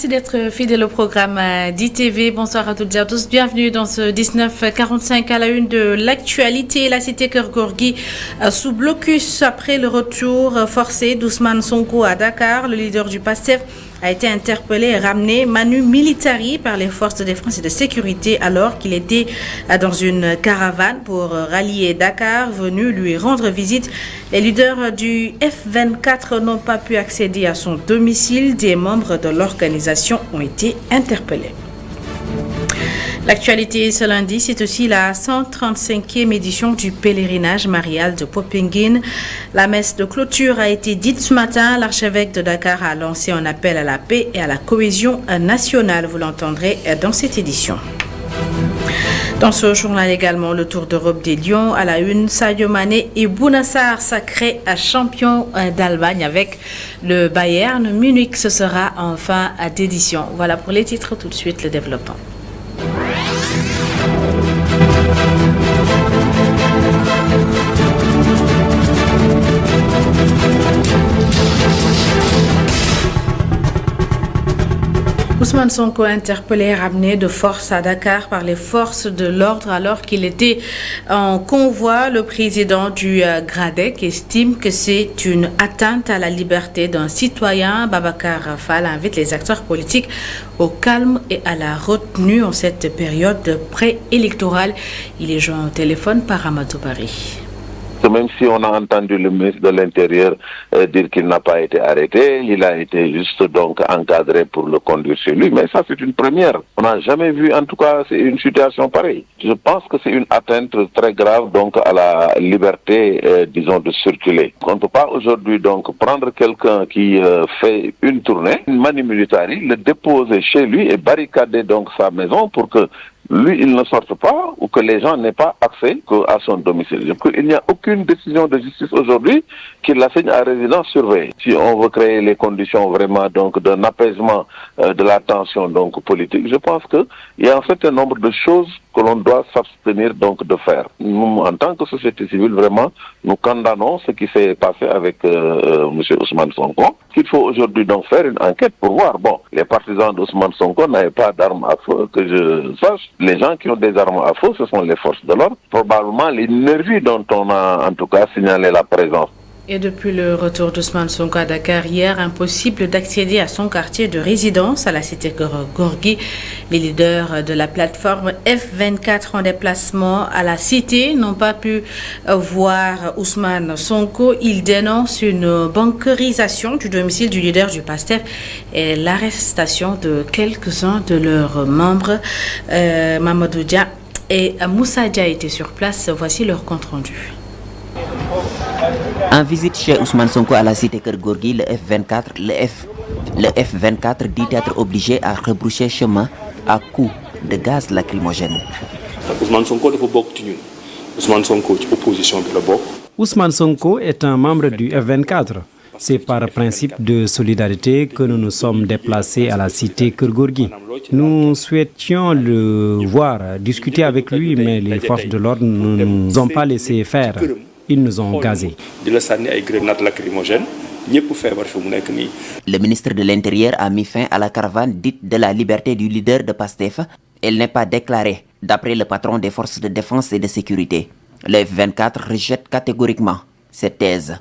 d'être fidèle au programme d'ITV. Bonsoir à toutes et à tous. Bienvenue dans ce 19:45 à la une de l'actualité. La cité Keur Gorgui sous blocus après le retour forcé d'Ousmane Sonko à Dakar. Le leader du PASTEF a été interpellé et ramené manu militari par les forces de défense et de sécurité alors qu'il était dans une caravane pour rallier Dakar, venu lui rendre visite. Les leaders du F24 n'ont pas pu accéder à son domicile. Des membres de l'organisation ont été interpellés. L'actualité ce lundi, c'est aussi la 135e édition du pèlerinage marial de Popenguine. La messe de clôture a été dite ce matin. L'archevêque de Dakar a lancé un appel à la paix et à la cohésion nationale. Vous l'entendrez dans cette édition. Dans ce journal également, le Tour d'Europe des Lions à la une, Sadio Mané et Bouna Sarr sacrés champions d'Allemagne avec le Bayern Munich. Ce sera en fin d'édition. Voilà pour les titres, tout de suite le développement. Ousmane Sonko interpellé et ramené de force à Dakar par les forces de l'ordre alors qu'il était en convoi. Le président du GRADEC estime que c'est une atteinte à la liberté d'un citoyen. Babacar Fall invite les acteurs politiques au calme et à la retenue en cette période préélectorale. Il est joint au téléphone par Amadou Bari. Même si on a entendu le ministre de l'Intérieur dire qu'il n'a pas été arrêté, il a été juste donc encadré pour le conduire chez lui. Mais ça, c'est une première. On n'a jamais vu, en tout cas, c'est une situation pareille. Je pense que c'est une atteinte très grave donc à la liberté, disons, de circuler. On ne peut pas aujourd'hui donc prendre quelqu'un qui fait une tournée, une manu militari, le déposer chez lui et barricader donc sa maison pour que lui, il ne sorte pas ou que les gens n'aient pas accès à son domicile. Il n'y a aucune décision de justice aujourd'hui qui l'assigne à résidence surveillée. Si on veut créer les conditions vraiment donc d'un apaisement de la tension donc politique, je pense que il y a un certain nombre de choses que l'on doit s'abstenir donc de faire. Nous, en tant que société civile, vraiment, nous condamnons ce qui s'est passé avec M. Ousmane Sonko. Il faut aujourd'hui donc faire une enquête pour voir. Bon, les partisans d'Ousmane Sonko n'avaient pas d'armes à feu, que je sache. Les gens qui ont des armes à feu, ce sont les forces de l'ordre. Probablement les nervis dont on a en tout cas signalé la présence. Et depuis le retour d'Ousmane Sonko à Dakar hier, impossible d'accéder à son quartier de résidence à la cité Gorgui. Les leaders de la plateforme F24 en déplacement à la cité n'ont pas pu voir Ousmane Sonko. Ils dénoncent une bancarisation du domicile du leader du PASTEF et l'arrestation de quelques-uns de leurs membres. Mamadou Dia et Moussa Dia étaient sur place. Voici leur compte-rendu. En visite chez Ousmane Sonko à la cité Keur Gorgui, le F24 dit être obligé à rebrousser chemin à coups de gaz lacrymogène. Ousmane Sonko dafa bokk ci ñun. Ousmane Sonko ci opposition bi la bokk. Ousmane Sonko est un membre du F24. C'est par principe de solidarité que nous nous sommes déplacés à la cité Keur Gorgui. Nous souhaitions le voir, discuter avec lui, mais les forces de l'ordre ne nous ont pas laissé faire. Ils nous ont gazés. Le ministre de l'Intérieur a mis fin à la caravane dite de la liberté du leader de PASTEF. Elle n'est pas déclarée, d'après le patron des forces de défense et de sécurité. Le F24 rejette catégoriquement cette thèse.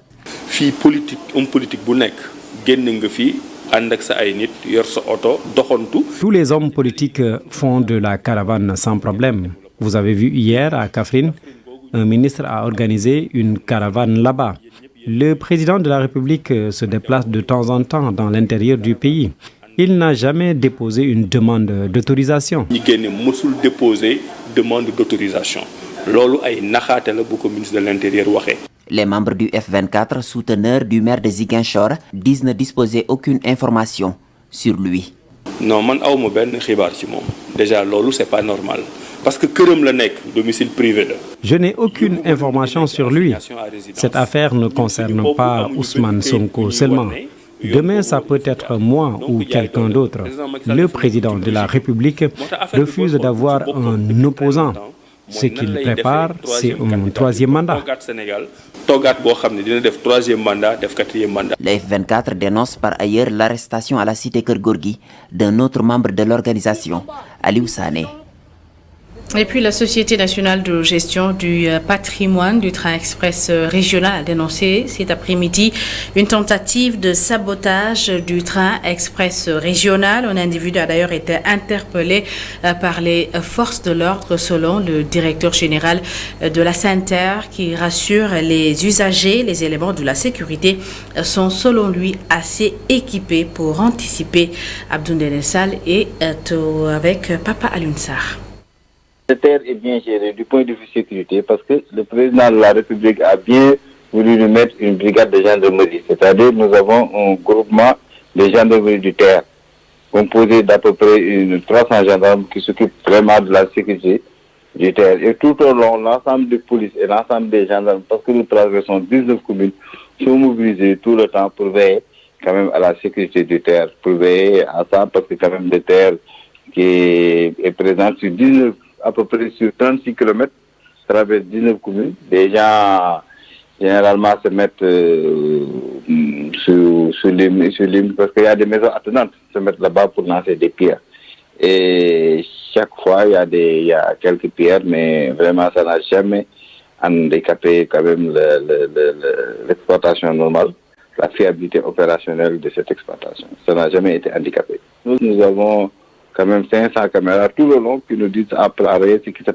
Tous les hommes politiques font de la caravane sans problème. Vous avez vu hier à Kaffrine, un ministre a organisé une caravane là-bas. Le président de la République se déplace de temps en temps dans l'intérieur du pays. Il n'a jamais déposé une demande d'autorisation. Les membres du F24, souteneurs du maire de Ziguinchor, disent ne disposer aucune information sur lui. Non, déjà, c'est pas normal. Parce que këram la nekk, domicile privé. Je n'ai aucune information sur lui. Cette affaire ne concerne pas Ousmane Sonko seulement. Demain, ça peut être moi ou quelqu'un d'autre. Le président de la République refuse d'avoir un opposant. Ce qu'il prépare, c'est un troisième mandat. Le F24 dénonce par ailleurs l'arrestation à la cité Keur Gorgui d'un autre membre de l'organisation, Aliou Sané. Et puis la Société nationale de gestion du patrimoine du train express régional a dénoncé cet après-midi une tentative de sabotage du train express régional. Un individu a d'ailleurs été interpellé par les forces de l'ordre selon le directeur général de la SENTER qui rassure les usagers. Les éléments de la sécurité sont selon lui assez équipés pour anticiper. Abdoulaye Sall et avec Papa Alunsar. Cette terre est bien gérée du point de vue sécurité parce que le président de la République a bien voulu nous mettre une brigade de gendarmerie. C'est-à-dire nous avons un groupement de gendarmerie du terre composé d'à peu près 300 gendarmes qui s'occupent vraiment de la sécurité du terre. Et tout au long, l'ensemble des polices et l'ensemble des gendarmes, parce que nous traversons 19 communes, sont mobilisés tout le temps pour veiller quand même à la sécurité du terre, pour veiller à ça parce que quand même le terre qui est présent sur 19 à peu près sur 36 km, traverse 19 communes. Les gens, généralement, se mettent sur les parce qu'il y a des maisons attenantes, se mettent là-bas pour lancer des pierres. Et chaque fois, il y a quelques pierres, mais vraiment, ça n'a jamais handicapé quand même l'exploitation normale, la fiabilité opérationnelle de cette exploitation. Ça n'a jamais été handicapé. Nous avons quand même 500 caméras tout le long qui nous disent après ce qui se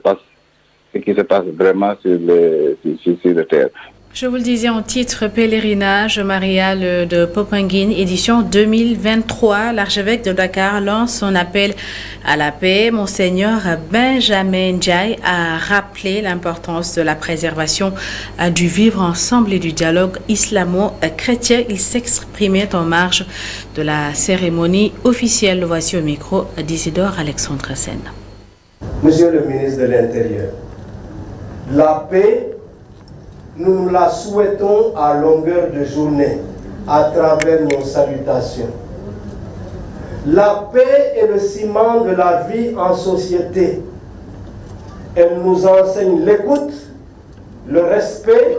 passe vraiment sur le terre. Je vous le disais en titre, pèlerinage marial de Popenguine, édition 2023. L'archevêque de Dakar lance son appel à la paix. Monseigneur Benjamin Ndiaye a rappelé l'importance de la préservation du vivre ensemble et du dialogue islamo-chrétien. Il s'exprimait en marge de la cérémonie officielle. Voici au micro d'Isidore Alexandre Sen. Monsieur le ministre de l'Intérieur, la paix, nous la souhaitons à longueur de journée, à travers nos salutations. La paix est le ciment de la vie en société. Elle nous enseigne l'écoute, le respect,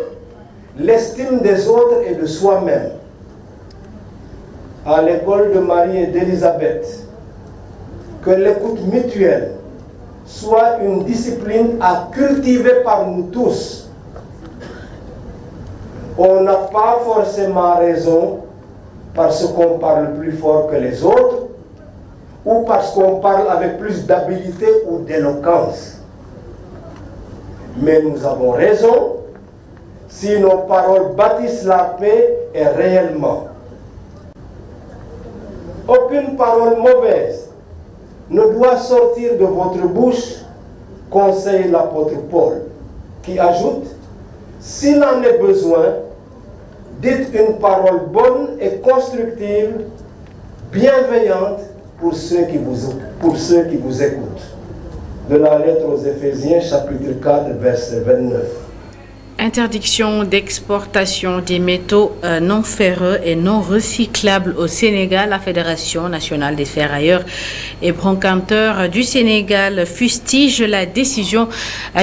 l'estime des autres et de soi-même. À l'école de Marie et d'Élisabeth, que l'écoute mutuelle soit une discipline à cultiver par nous tous. On n'a pas forcément raison parce qu'on parle plus fort que les autres ou parce qu'on parle avec plus d'habileté ou d'éloquence. Mais nous avons raison si nos paroles bâtissent la paix et réellement. Aucune parole mauvaise ne doit sortir de votre bouche, conseille l'apôtre Paul, qui ajoute: s'il en est besoin, dites une parole bonne et constructive, bienveillante pour ceux qui vous écoutent. De la lettre aux Éphésiens, chapitre 4, verset 29. Interdiction d'exportation des métaux non ferreux et non recyclables au Sénégal. La Fédération nationale des ferrailleurs et broncanteurs du Sénégal fustige la décision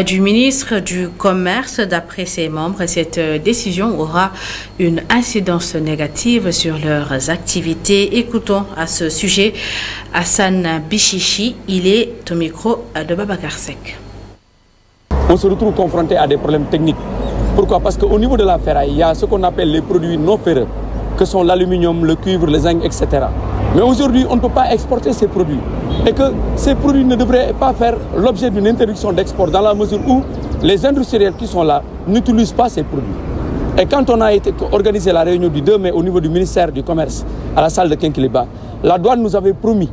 du ministre du Commerce. D'après ses membres, cette décision aura une incidence négative sur leurs activités. Écoutons à ce sujet Hassan Bichichi. Il est au micro de Babacar Seck. On se retrouve confronté à des problèmes techniques. Pourquoi? Parce qu'au niveau de la ferraille, il y a ce qu'on appelle les produits non ferreux, que sont l'aluminium, le cuivre, le zinc, etc. Mais aujourd'hui, on ne peut pas exporter ces produits. Et que ces produits ne devraient pas faire l'objet d'une interdiction d'export dans la mesure où les industriels qui sont là n'utilisent pas ces produits. Et quand on a organisé la réunion du 2 mai au niveau du ministère du Commerce à la salle de Kinkeliba, la douane nous avait promis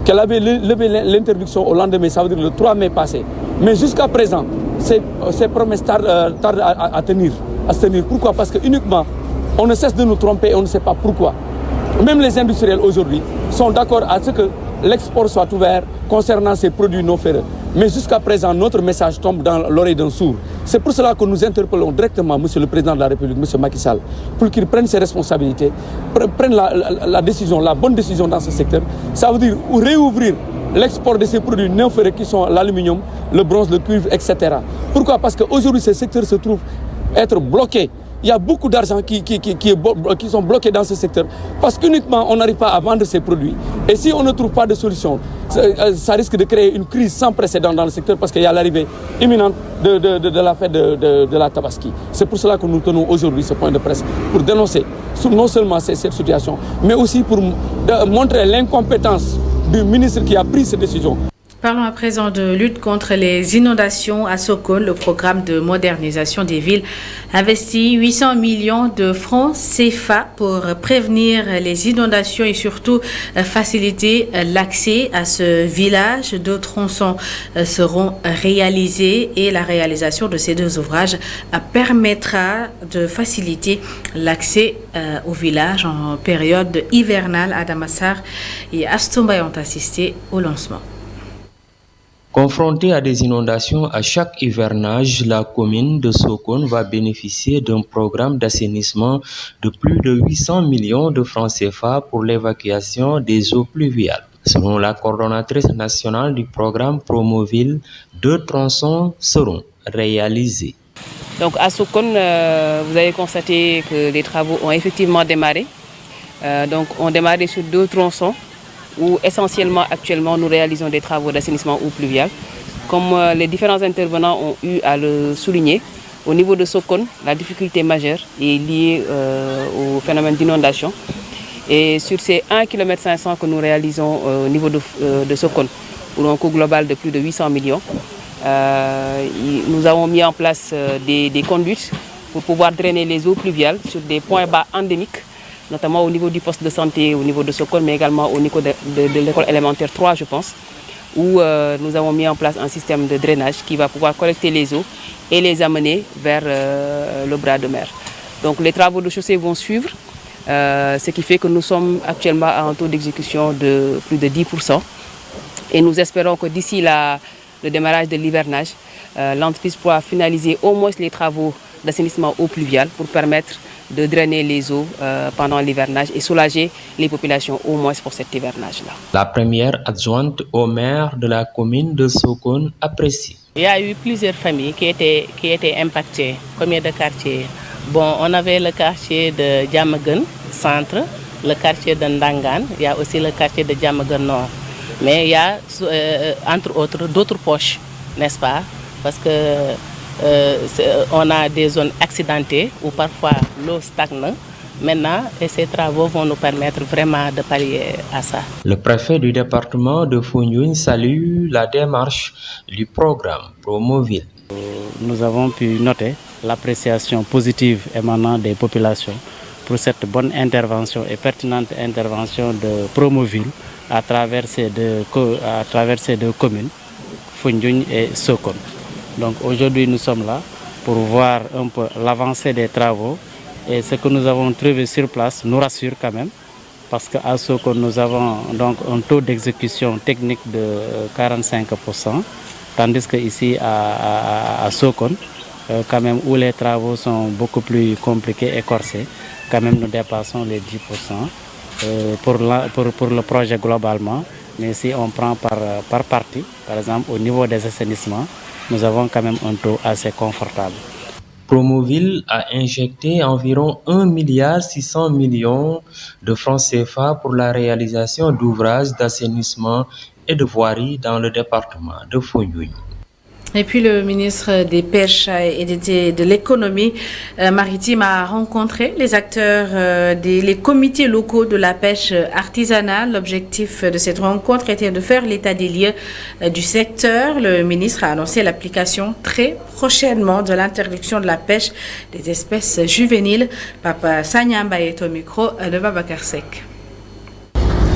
qu'elle avait levé l'interdiction au lendemain, ça veut dire le 3 mai passé. Mais jusqu'à présent, ces promesses tardent à se tenir. Pourquoi? Parce que uniquement, on ne cesse de nous tromper et on ne sait pas pourquoi. Même les industriels aujourd'hui sont d'accord à ce que l'export soit ouvert concernant ces produits non ferreux. Mais jusqu'à présent, notre message tombe dans l'oreille d'un sourd. C'est pour cela que nous interpellons directement Monsieur le Président de la République, Monsieur Macky Sall, pour qu'il prenne ses responsabilités, prenne la décision, la bonne décision dans ce secteur. Ça veut dire réouvrir l'export de ces produits non ferreux qui sont l'aluminium, le bronze, le cuivre, etc. Pourquoi? Parce qu'aujourd'hui, ces secteurs se trouvent être bloqués. Il y a beaucoup d'argent qui sont bloqués dans ce secteur parce qu'uniquement on n'arrive pas à vendre ces produits. Et si on ne trouve pas de solution, ça risque de créer une crise sans précédent dans le secteur parce qu'il y a l'arrivée imminente de la fête de la Tabaski. C'est pour cela que nous tenons aujourd'hui ce point de presse, pour dénoncer non seulement cette situation, mais aussi pour montrer l'incompétence du ministre qui a pris cette décision. Parlons à présent de lutte contre les inondations à Sokone. Le programme de modernisation des villes investit 800 millions de francs CFA pour prévenir les inondations et surtout faciliter l'accès à ce village. Deux tronçons seront réalisés et la réalisation de ces deux ouvrages permettra de faciliter l'accès au village en période hivernale. Adamassar et Astombaye ont assisté au lancement. Confrontée à des inondations à chaque hivernage, la commune de Sokone va bénéficier d'un programme d'assainissement de plus de 800 millions de francs CFA pour l'évacuation des eaux pluviales. Selon la coordonnatrice nationale du programme Promoville, 2 tronçons seront réalisés. Donc à Sokone, vous avez constaté que les travaux ont effectivement démarré. Donc on démarré sur 2 tronçons, où essentiellement actuellement nous réalisons des travaux d'assainissement eau pluviale. Comme les différents intervenants ont eu à le souligner, au niveau de Sokone, la difficulté majeure est liée au phénomène d'inondation. Et sur ces 1,5 km que nous réalisons au niveau de Sokone, pour un coût global de plus de 800 millions, nous avons mis en place des conduites pour pouvoir drainer les eaux pluviales sur des points bas endémiques, notamment au niveau du poste de santé, au niveau de Sokone, mais également au niveau de l'école élémentaire 3, je pense, où nous avons mis en place un système de drainage qui va pouvoir collecter les eaux et les amener vers le bras de mer. Donc les travaux de chaussée vont suivre, ce qui fait que nous sommes actuellement à un taux d'exécution de plus de 10%. Et nous espérons que d'ici le démarrage de l'hivernage, l'entreprise pourra finaliser au moins les travaux d'assainissement eau pluviale pour permettre de drainer les eaux pendant l'hivernage et soulager les populations au moins pour cet hivernage-là. La première adjointe au maire de la commune de Sokone apprécie. Il y a eu plusieurs familles qui étaient impactées. Combien de quartiers? Bon, on avait le quartier de Diamaguène Centre, le quartier de Ndangan, il y a aussi le quartier de Diamaguène Nord. Mais il y a, entre autres, d'autres poches, n'est-ce pas? Parce que on a des zones accidentées où parfois l'eau stagne. Maintenant, et ces travaux vont nous permettre vraiment de pallier à ça. Le préfet du département de Foundiougne salue la démarche du programme Promoville. Nous avons pu noter l'appréciation positive émanant des populations pour cette bonne intervention et pertinente intervention de Promoville à travers ces deux communes, Foundiougne et Sokone. Donc aujourd'hui nous sommes là pour voir un peu l'avancée des travaux et ce que nous avons trouvé sur place nous rassure quand même parce qu'à Sokone nous avons donc un taux d'exécution technique de 45%, tandis qu'ici à Sokone, quand même où les travaux sont beaucoup plus compliqués et corsés, quand même nous dépassons les 10% pour le projet globalement, mais si on prend par partie, par exemple au niveau des assainissements, nous avons quand même un taux assez confortable. Promoville a injecté environ 1,6 milliard de francs CFA pour la réalisation d'ouvrages d'assainissement et de voirie dans le département de Foundiougne. Et puis le ministre des Pêches et de l'économie maritime a rencontré les acteurs les comités locaux de la pêche artisanale. L'objectif de cette rencontre était de faire l'état des lieux du secteur. Le ministre a annoncé l'application très prochainement de l'interdiction de la pêche des espèces juvéniles. Papa Sanyamba est au micro de Babacar Seck.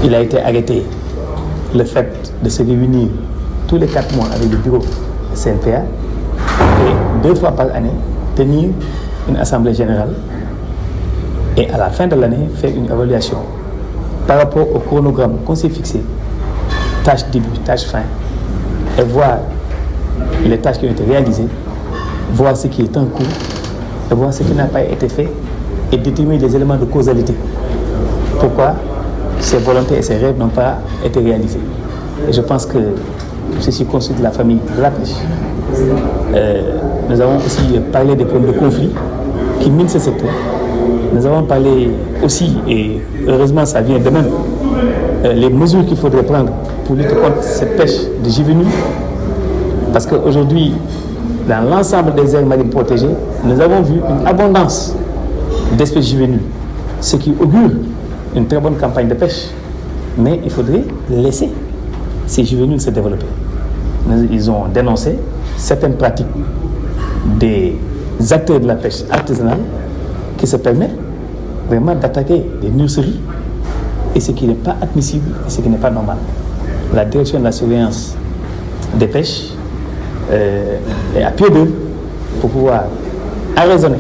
Il a été arrêté le fait de se réunir tous les 4 mois avec le bureau CNPA et 2 fois par année tenir une assemblée générale et à la fin de l'année faire une évaluation par rapport au chronogramme qu'on s'est fixé, tâche début, tâche fin, et voir les tâches qui ont été réalisées, voir ce qui est en cours et voir ce qui n'a pas été fait et déterminer les éléments de causalité. Pourquoi ces volontés et ces rêves n'ont pas été réalisés. Et je pense que je suis conçu de la famille de la pêche. Nous avons aussi parlé des problèmes de conflit qui minent ce secteur. Nous avons parlé aussi, et heureusement ça vient de même, les mesures qu'il faudrait prendre pour lutter contre cette pêche de juvéniles. Parce qu'aujourd'hui, dans l'ensemble des aires marines protégées, nous avons vu une abondance d'espèces juvéniles, ce qui augure une très bonne campagne de pêche. Mais il faudrait laisser ces juvéniles se développer. Ils ont dénoncé certaines pratiques des acteurs de la pêche artisanale qui se permettent vraiment d'attaquer des nurseries, et ce qui n'est pas admissible et ce qui n'est pas normal. La direction de la surveillance des pêches est à pied d'œuvre pour pouvoir arraisonner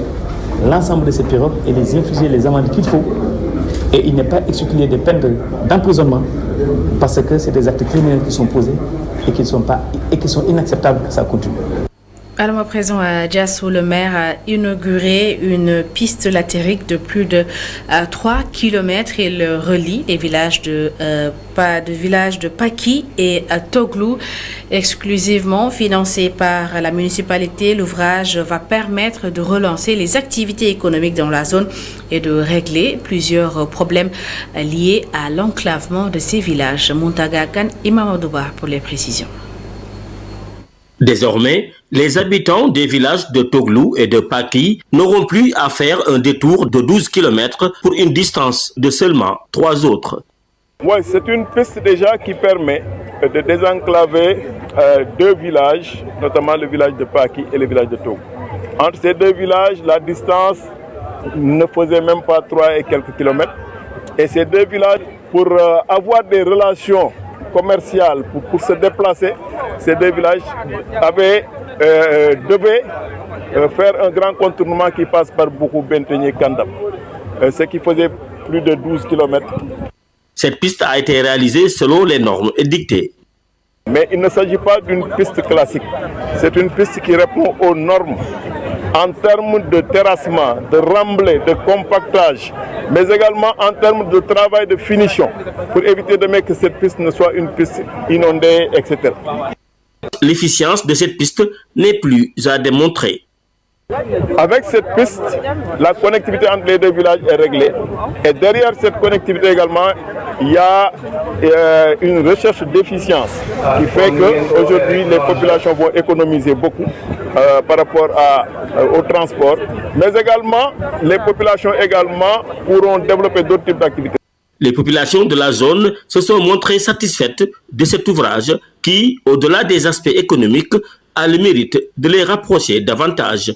l'ensemble de ces pirogues et les infliger les amendes qu'il faut. Et il n'est pas exclu des peines d'emprisonnement parce que c'est des actes criminels qui sont posés et qui sont inacceptables que ça continue. Alors à présent, Diasso, le maire a inauguré une piste latérique de plus de 3 km et le relie les villages de Paki et Toglou. Exclusivement financé par la municipalité, l'ouvrage va permettre de relancer les activités économiques dans la zone et de régler plusieurs problèmes liés à l'enclavement de ces villages. Montagakan et Mamadouba pour les précisions. Désormais, les habitants des villages de Toglou et de Paki n'auront plus à faire un détour de 12 km pour une distance de seulement 3 autres. Oui, c'est une piste déjà qui permet de désenclaver 2 villages, notamment le village de Paki et le village de Toglou. Entre ces 2 villages, la distance ne faisait même pas 3 et quelques kilomètres. Et ces 2 villages, pour avoir des relations commerciales, pour se déplacer, ces 2 villages devaient faire un grand contournement qui passe par beaucoup Bentenye Kandam, ce qui faisait plus de 12 km. Cette piste a été réalisée selon les normes édictées. Mais il ne s'agit pas d'une piste classique, c'est une piste qui répond aux normes en termes de terrassement, de remblai, de compactage, mais également en termes de travail de finition, pour éviter de mettre que cette piste ne soit une piste inondée, etc. L'efficience de cette piste n'est plus à démontrer. Avec cette piste, la connectivité entre les 2 villages est réglée. Et derrière cette connectivité également, il y a une recherche d'efficience qui fait qu'aujourd'hui, les populations vont économiser beaucoup par rapport au transport. Mais également, les populations pourront développer d'autres types d'activités. Les populations de la zone se sont montrées satisfaites de cet ouvrage qui, au-delà des aspects économiques, a le mérite de les rapprocher davantage.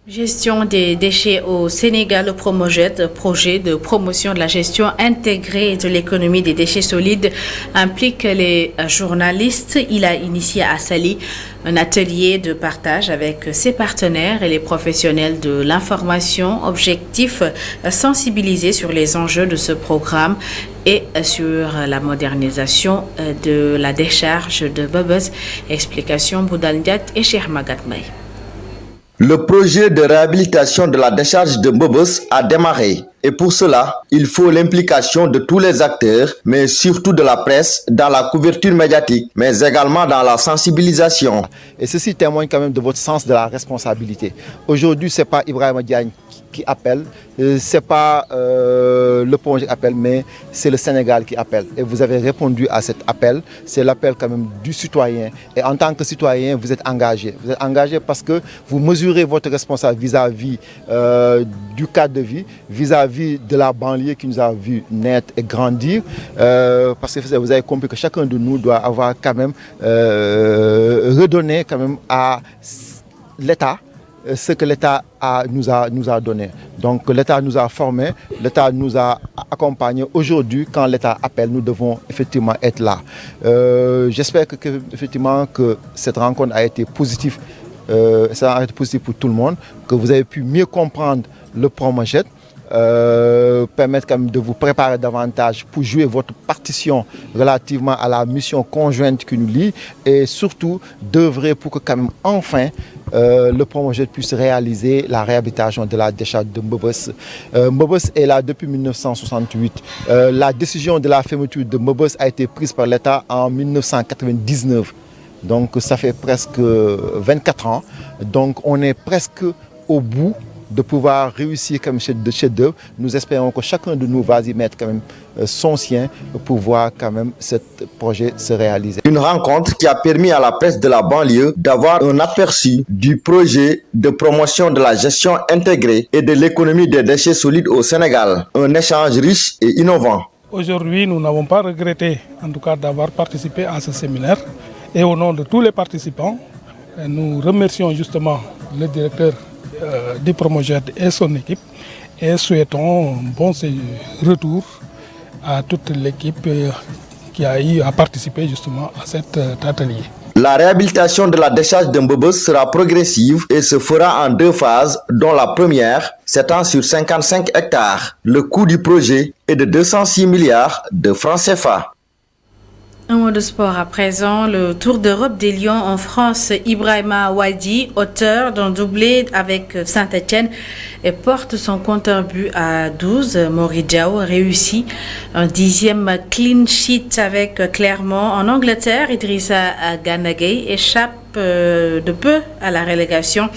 Gestion des déchets au Sénégal, le Promojet, projet de promotion de la gestion intégrée de l'économie des déchets solides, implique les journalistes. Il a initié à Saly un atelier de partage avec ses partenaires et les professionnels de l'information. Objectif, sensibiliser sur les enjeux de ce programme et sur la modernisation de la décharge de Bobos. Explication Boudal Ndiat et Cheikh Magatmay. Le projet de réhabilitation de la décharge de Bobos a démarré et pour cela, il faut l'implication de tous les acteurs, mais surtout de la presse dans la couverture médiatique, mais également dans la sensibilisation. Et ceci témoigne quand même de votre sens de la responsabilité. Aujourd'hui, ce n'est pas Ibrahima Diagne qui appelle, ce n'est pas le projet qui appelle, mais c'est le Sénégal qui appelle. Et vous avez répondu à cet appel, c'est l'appel quand même du citoyen. Et en tant que citoyen, vous êtes engagé. Vous êtes engagé parce que vous mesurez votre responsabilité vis-à-vis du cadre de vie, vis-à-vis de la banlieue qui nous a vu naître et grandir. Parce que vous avez compris que chacun de nous doit avoir quand même redonné quand même à l'État ce que l'État nous a donné. Donc l'État nous a formés, l'État nous a accompagnés. Aujourd'hui, quand l'État appelle, nous devons effectivement être là. J'espère effectivement que cette rencontre a été positive. Ça a été positif pour tout le monde, que vous avez pu mieux comprendre le Promojet, permettre quand même de vous préparer davantage pour jouer votre partition relativement à la mission conjointe qui nous lie et surtout d'œuvrer pour que quand même enfin le Promojet puisse réaliser la réhabilitation de la décharge de Mbobos. Mbobos est là depuis 1968. La décision de la fermeture de Mbobos a été prise par l'État en 1999. Donc ça fait presque 24 ans. Donc on est presque au bout de pouvoir réussir comme chef-d'œuvre. Nous espérons que chacun de nous va y mettre quand même son sien pour voir quand même ce projet se réaliser. Une rencontre qui a permis à la presse de la banlieue d'avoir un aperçu du projet de promotion de la gestion intégrée et de l'économie des déchets solides au Sénégal. Un échange riche et innovant. Aujourd'hui, nous n'avons pas regretté en tout cas d'avoir participé à ce séminaire et au nom de tous les participants, nous remercions justement le directeur du Promojet et son équipe et souhaitons un bon retour à toute l'équipe qui a eu à participer justement à cet atelier. La réhabilitation de la décharge de Mbobos sera progressive et se fera en 2 phases, dont la première s'étend sur 55 hectares. Le coût du projet est de 206 milliards de francs CFA. Un mot de sport à présent, le Tour d'Europe des Lions en France. Ibrahima Ouadi, auteur d'un doublé avec Saint-Etienne, et porte son compteur but à 12. Mori Diaw réussit un 10e clean sheet avec Clermont. En Angleterre, Idrissa Gana Gueye échappe de peu à la relégation.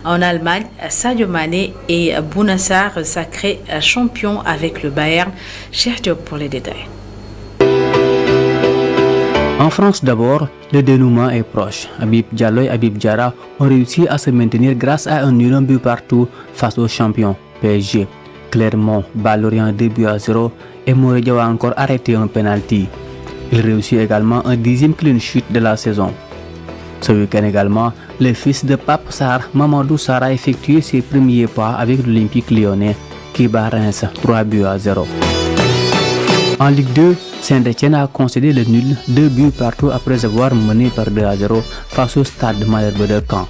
En Allemagne, Sadio Mané et Bouna Sarr sacrés champions avec le Bayern. Cheikh Diop pour les détails. En France d'abord, le dénouement est proche. Habib Diallo et Habib Diarra ont réussi à se maintenir grâce à un nul but partout face aux champions PSG. Clermont bat Lorient 2-0 et Mori Diaw a encore arrêté un penalty. Il réussit également un 10e clean sheet de la saison. Ce week-end également, le fils de Pape Sarr, Mamadou Sarr, a effectué ses premiers pas avec l'Olympique lyonnais qui bat Reims 3-0. En Ligue 2, Saint-Etienne a concédé le nul 2 buts partout après avoir mené par 2-0 face au Stade Malherbe de Caen.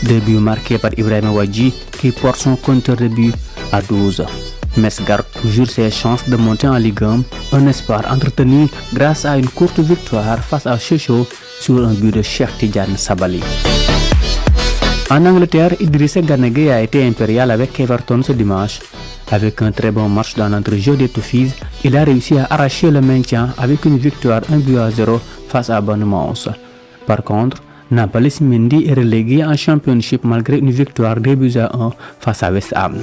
2 buts marqués par Ibrahima Ouadi qui porte son compteur de but à 12. Metz garde toujours ses chances de monter en Ligue 1, un espoir entretenu grâce à une courte victoire face à Sochaux sur un but de Cheikh Tidiane Sabali. En Angleterre, Idrissa Gana Gueye a été impérial avec Everton ce dimanche. Avec un très bon match dans l'entrejeu des Toffees, il a réussi à arracher le maintien avec une victoire 1-0 face à Bournemouth. Par contre, Nampalys Mendy est relégué en Championship malgré une victoire 2-1 face à West Ham.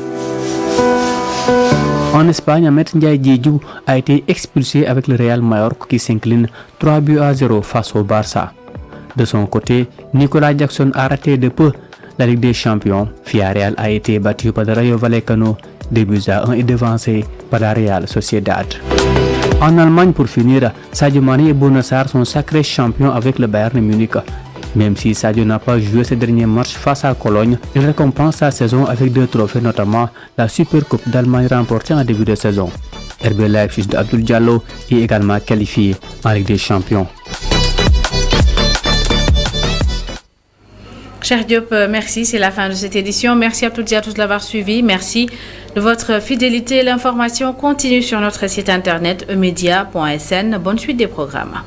En Espagne, Ahmed Ndiaye Diédhiou a été expulsé avec le Real Mallorca qui s'incline 3-0 face au Barça. De son côté, Nicolas Jackson a raté de peu la Ligue des Champions. Villarreal a été battu par le Rayo Vallecano 2-1 et devancé par la Real Sociedad. En Allemagne, pour finir, Sadio Mané et Bouna Sarr sont sacrés champions avec le Bayern Munich. Même si Sadio n'a pas joué ce dernier match face à Cologne, il récompense sa saison avec 2 trophées, notamment la Supercoupe d'Allemagne remportée en début de saison. RB Leipzig de Abdoul Diallo est également qualifié en Ligue des Champions. Cheikh Diop, merci. C'est la fin de cette édition. Merci à toutes et à tous de l'avoir suivi. Merci de votre fidélité. L'information continue sur notre site internet emedia.sn. Bonne suite des programmes.